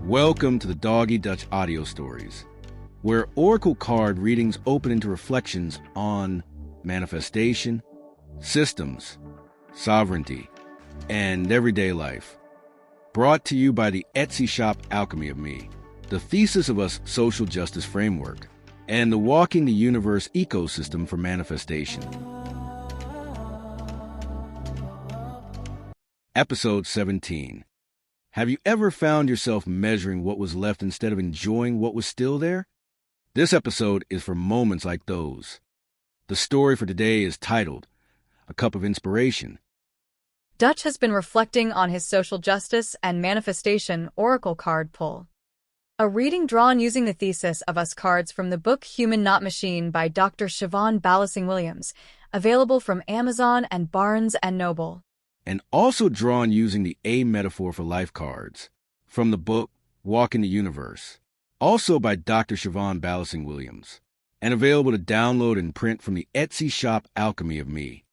Welcome to the Doggy Dutch audio stories, where oracle card readings open into reflections on manifestation, systems, sovereignty, and everyday life. Brought to you by the Etsy shop Alchemy of Me, the Thesis of Us social justice framework, and the Walking the Universe ecosystem for manifestation. Episode 17. Have you ever found yourself measuring what was left instead of enjoying what was still there? This episode is for moments like those. The story for today is titled, A Cup of Inspiration. Dutch has been reflecting on his social justice and manifestation oracle card pull. A reading drawn using the Thesis of Us cards from the book Human Not Machine by Dr. Siobhan Ballasing-Williams, available from Amazon and Barnes & Noble. And also drawn using the A Metaphor for Life cards from the book Walking the Universe, also by Dr. Siobhan Ballasing-Williams, and available to download and print from the Etsy shop Alchemy of Me.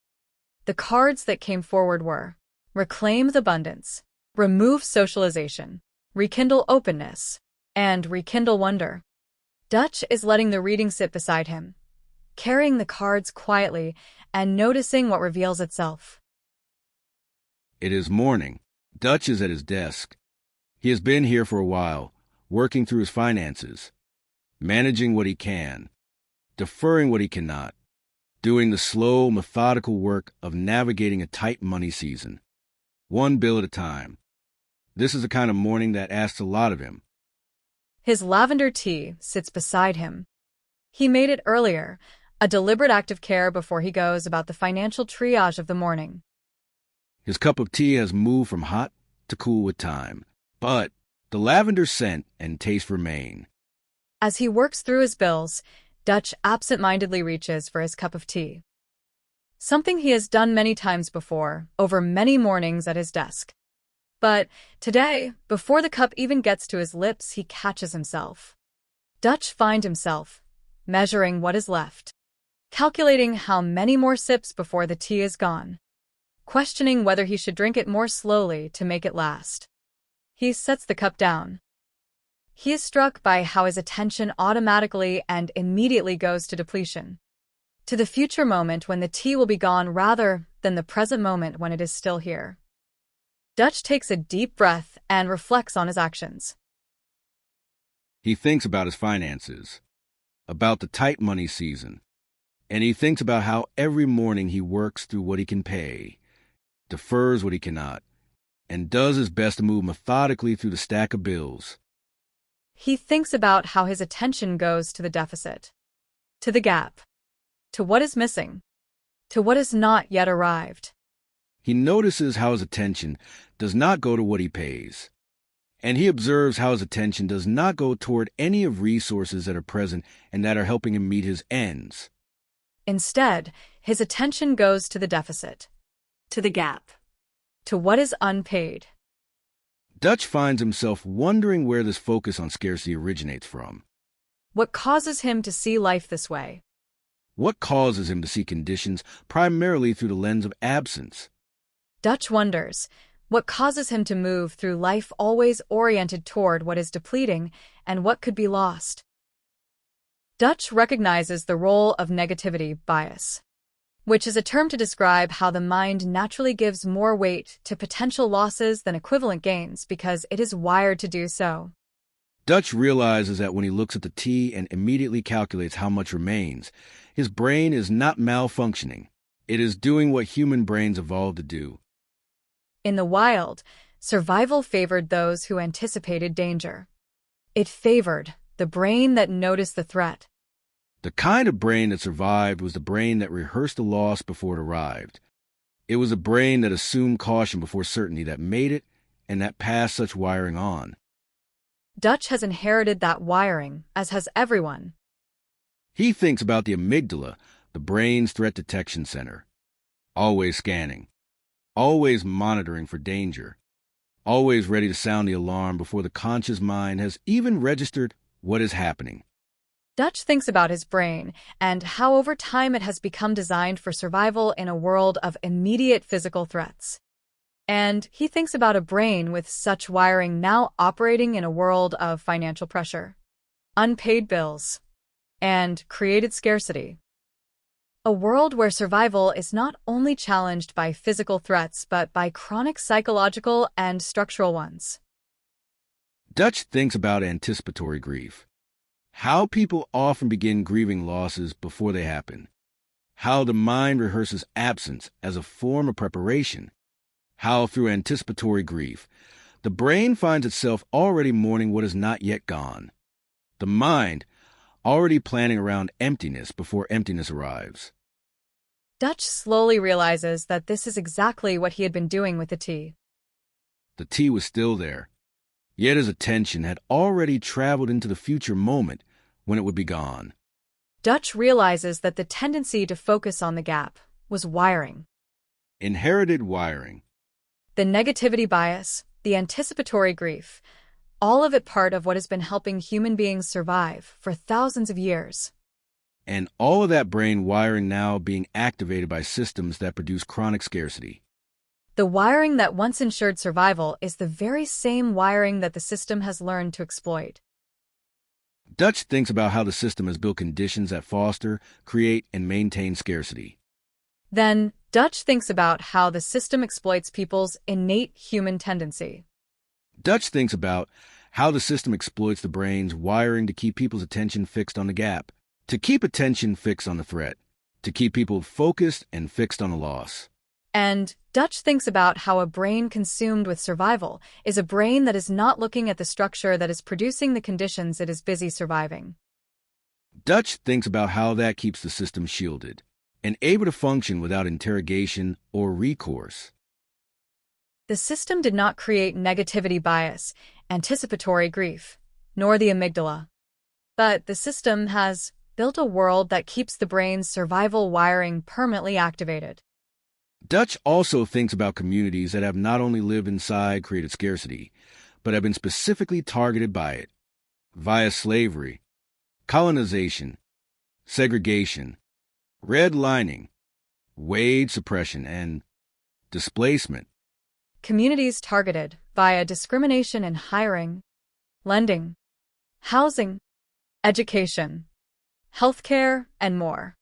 The cards that came forward were Reclaim the Abundance, Remove Socialization, Rekindle Openness, and Rekindle Wonder. Dutch is letting the reading sit beside him, carrying the cards quietly and noticing what reveals itself. It is morning. Dutch is at his desk. He has been here for a while, working through his finances, managing what he can, deferring what he cannot, doing the slow, methodical work of navigating a tight money season, one bill at a time. This is the kind of morning that asks a lot of him. His lavender tea sits beside him. He made it earlier, a deliberate act of care before he goes about the financial triage of the morning. His cup of tea has moved from hot to cool with time, but the lavender scent and taste remain. As he works through his bills, Dutch absent-mindedly reaches for his cup of tea. Something he has done many times before, over many mornings at his desk. But today, before the cup even gets to his lips, he catches himself. Dutch finds himself measuring what is left, calculating how many more sips before the tea is gone, questioning whether he should drink it more slowly to make it last. He sets the cup down. He is struck by how his attention automatically and immediately goes to depletion, to the future moment when the tea will be gone rather than the present moment when it is still here. Dutch takes a deep breath and reflects on his actions. He thinks about his finances, about the tight money season, and he thinks about how every morning he works through what he can pay, defers what he cannot, and does his best to move methodically through the stack of bills. He thinks about how his attention goes to the deficit, to the gap, to what is missing, to what has not yet arrived. He notices how his attention does not go to what he pays, and he observes how his attention does not go toward any of resources that are present and that are helping him meet his ends. Instead, his attention goes to the deficit, to the gap, to what is unpaid. Dutch finds himself wondering where this focus on scarcity originates from. What causes him to see life this way? What causes him to see conditions primarily through the lens of absence? Dutch wonders what causes him to move through life always oriented toward what is depleting and what could be lost. Dutch recognizes the role of negativity bias, which is a term to describe how the mind naturally gives more weight to potential losses than equivalent gains because it is wired to do so. Dutch realizes that when he looks at the tea and immediately calculates how much remains, his brain is not malfunctioning. It is doing what human brains evolved to do. In the wild, survival favored those who anticipated danger. It favored the brain that noticed the threat. The kind of brain that survived was the brain that rehearsed the loss before it arrived. It was a brain that assumed caution before certainty, that made it and that passed such wiring on. Dutch has inherited that wiring, as has everyone. He thinks about the amygdala, the brain's threat detection center. Always scanning, always monitoring for danger, always ready to sound the alarm before the conscious mind has even registered what is happening. Dutch thinks about his brain and how over time it has become designed for survival in a world of immediate physical threats. And he thinks about a brain with such wiring now operating in a world of financial pressure, unpaid bills, and created scarcity. A world where survival is not only challenged by physical threats but by chronic psychological and structural ones. Dutch thinks about anticipatory grief. How people often begin grieving losses before they happen. How the mind rehearses absence as a form of preparation. How, through anticipatory grief, the brain finds itself already mourning what is not yet gone. The mind already planning around emptiness before emptiness arrives. Dutch slowly realizes that this is exactly what he had been doing with the tea. The tea was still there, yet his attention had already traveled into the future moment when it would be gone. Dutch realizes that the tendency to focus on the gap was wiring. Inherited wiring. The negativity bias, the anticipatory grief, all of it part of what has been helping human beings survive for thousands of years. And all of that brain wiring now being activated by systems that produce chronic scarcity. The wiring that once ensured survival is the very same wiring that the system has learned to exploit. Dutch thinks about how the system has built conditions that foster, create, and maintain scarcity. Then, Dutch thinks about how the system exploits people's innate human tendency. Dutch thinks about how the system exploits the brain's wiring to keep people's attention fixed on the gap, to keep attention fixed on the threat, to keep people focused and fixed on the loss. And Dutch thinks about how a brain consumed with survival is a brain that is not looking at the structure that is producing the conditions it is busy surviving. Dutch thinks about how that keeps the system shielded and able to function without interrogation or recourse. The system did not create negativity bias, anticipatory grief, nor the amygdala. But the system has built a world that keeps the brain's survival wiring permanently activated. Dutch also thinks about communities that have not only lived inside created scarcity, but have been specifically targeted by it, via slavery, colonization, segregation, redlining, wage suppression, and displacement. Communities targeted via discrimination in hiring, lending, housing, education, healthcare, and more.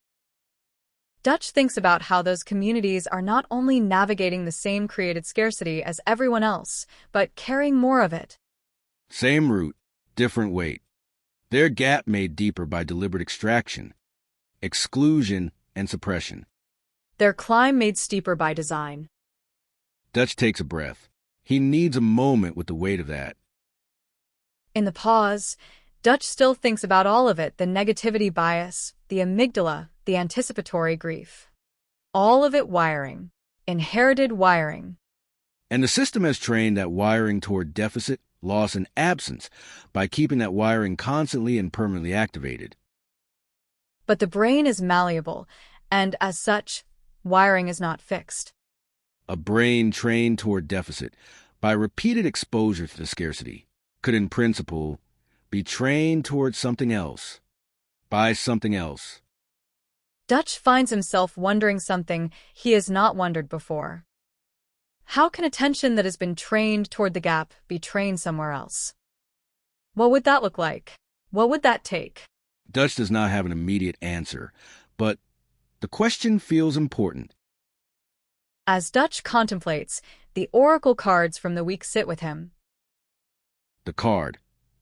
Dutch thinks about how those communities are not only navigating the same created scarcity as everyone else, but carrying more of it. Same root, different weight. Their gap made deeper by deliberate extraction, exclusion, and suppression. Their climb made steeper by design. Dutch takes a breath. He needs a moment with the weight of that. In the pause, Dutch still thinks about all of it, the negativity bias, the amygdala, the anticipatory grief. All of it wiring, inherited wiring. And the system has trained that wiring toward deficit, loss, and absence by keeping that wiring constantly and permanently activated. But the brain is malleable, and as such, wiring is not fixed. A brain trained toward deficit by repeated exposure to the scarcity could, in principle, be trained toward something else, by something else. Dutch finds himself wondering something he has not wondered before. How can attention that has been trained toward the gap be trained somewhere else? What would that look like? What would that take? Dutch does not have an immediate answer, but the question feels important. As Dutch contemplates, the oracle cards from the week sit with him. The card,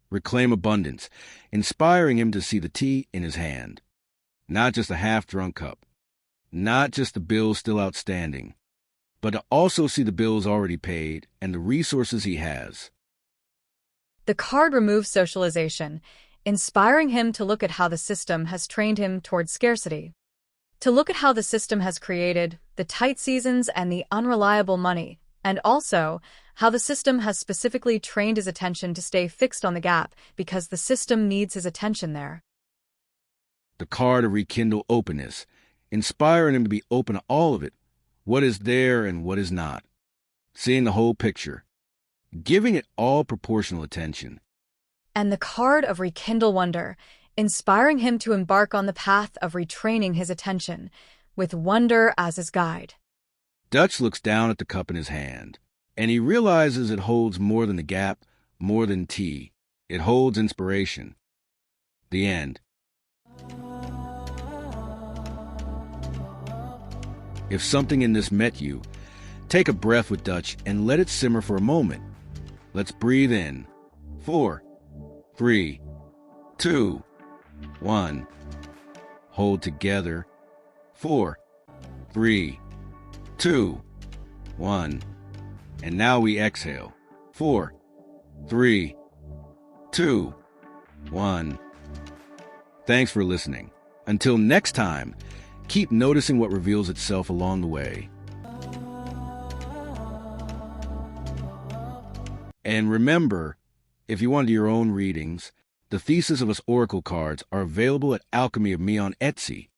Reclaim Abundance, inspiring him to see the tea in his hand. Not just a half-drunk cup, not just the bills still outstanding, but to also see the bills already paid and the resources he has. The card removes socialization, inspiring him to look at how the system has trained him toward scarcity. To look at how the system has created the tight seasons and the unreliable money, and also how the system has specifically trained his attention to stay fixed on the gap because the system needs his attention there. The card of Rekindle Openness, inspiring him to be open to all of it, what is there and what is not. Seeing the whole picture, giving it all proportional attention. And the card of Rekindle Wonder, inspiring him to embark on the path of retraining his attention, with wonder as his guide. Dutch looks down at the cup in his hand. And he realizes it holds more than the gap, more than tea. It holds inspiration. The end. If something in this met you, take a breath with Dutch and let it simmer for a moment. Let's breathe in. 4, 3, 2, 1. Hold together. 4, 3, 2, 1. And now we exhale. 4, 3, 2, 1. Thanks for listening. Until next time, keep noticing what reveals itself along the way. And remember, if you want your own readings, the Thesis of Us Oracle cards are available at Alchemy of Me on Etsy.